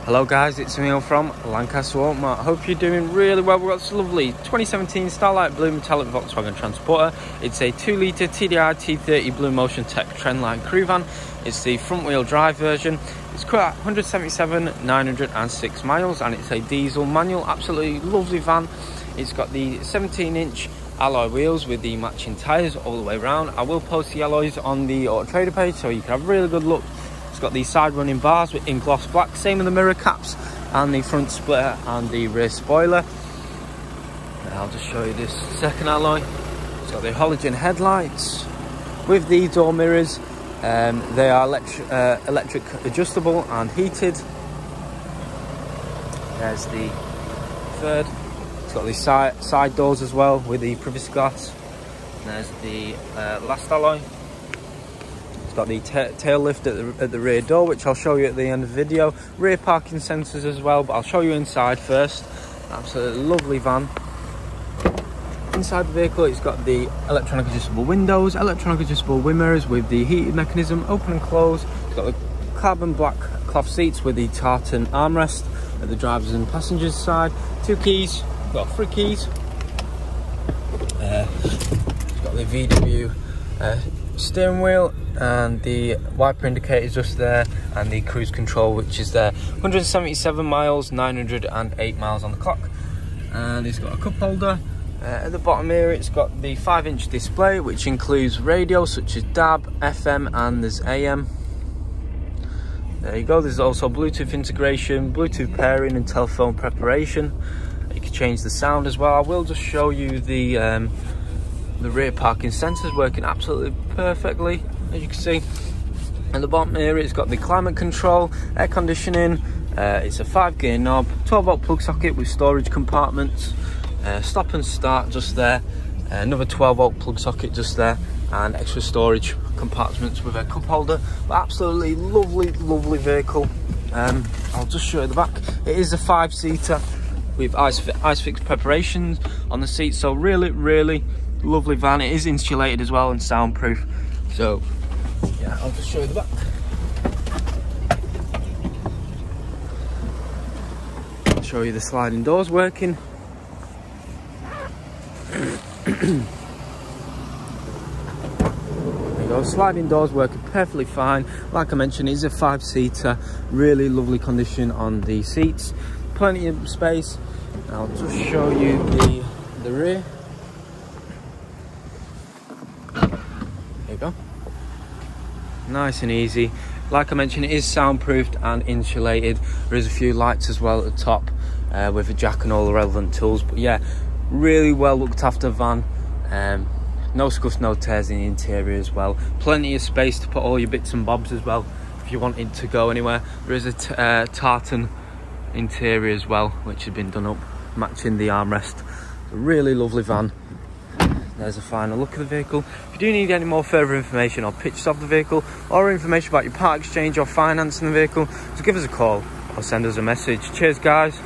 Hello guys, it's Emil from Lancaster Automart. Hope you're doing really well. We've got this lovely 2017 Starlight blue metallic Volkswagen Transporter. It's a 2-litre TDI T30 BlueMotion Tech Trendline crew van. It's the front wheel drive version. It's got 177,906 miles and it's a diesel manual. Absolutely lovely van. It's got the 17-inch alloy wheels with the matching tyres all the way around. I will post the alloys on the Auto Trader page so you can have a really good look. It's got these side running bars in gloss black, same with the mirror caps and the front splitter and the rear spoiler. I'll just show you this second alloy. It's got the halogen headlights with the door mirrors. They are electric adjustable and heated. There's the third. It's got these side doors as well with the privacy glass. And there's the last alloy. It's got the tail lift at the rear door, which I'll show you at the end of the video. Rear parking sensors as well, but I'll show you inside first. Absolutely lovely van. Inside the vehicle, it's got the electronic adjustable windows, electronic adjustable wind mirrors with the heated mechanism, open and close. It's got the carbon black cloth seats with the tartan armrest at the driver's and passenger's side. 2 keys, got 3 keys. It's got the VW steering wheel and the wiper indicators just there, and the cruise control which is there. 177 miles, 908 miles on the clock. And it's got a cup holder. At the bottom here it's got the 5-inch display which includes radio such as DAB, FM and there's AM. There you go. There's also Bluetooth integration, Bluetooth pairing and telephone preparation. You can change the sound as well. I will just show you the rear parking sensors working absolutely perfectly, as you can see. At the bottom here it's got the climate control, air conditioning. It's a 5-gear knob, 12-volt plug socket with storage compartments. Stop and start just there, another 12-volt plug socket just there, and extra storage compartments with a cup holder. But absolutely lovely vehicle. I'll just show you the back. It is a 5-seater with ISOFIX preparations on the seats, so really lovely van. It is insulated as well and soundproof. So yeah, I'll just show you the back. I'll show you the sliding doors working. There you go, sliding doors working perfectly fine. Like I mentioned, it is a 5-seater, really lovely condition on the seats, plenty of space. I'll just show you the rear. There you go, nice and easy. Like I mentioned, it is soundproofed and insulated. There is a few lights as well at the top with a jack and all the relevant tools. But yeah, really well looked after van. No scuffs, no tears in the interior as well. Plenty of space to put all your bits and bobs as well if you wanted to go anywhere. There is a tartan interior as well which has been done up matching the armrest. A really lovely van. There's a final look of the vehicle. If you do need any more further information or pictures of the vehicle or information about your part exchange or financing the vehicle, just give us a call or send us a message. Cheers guys.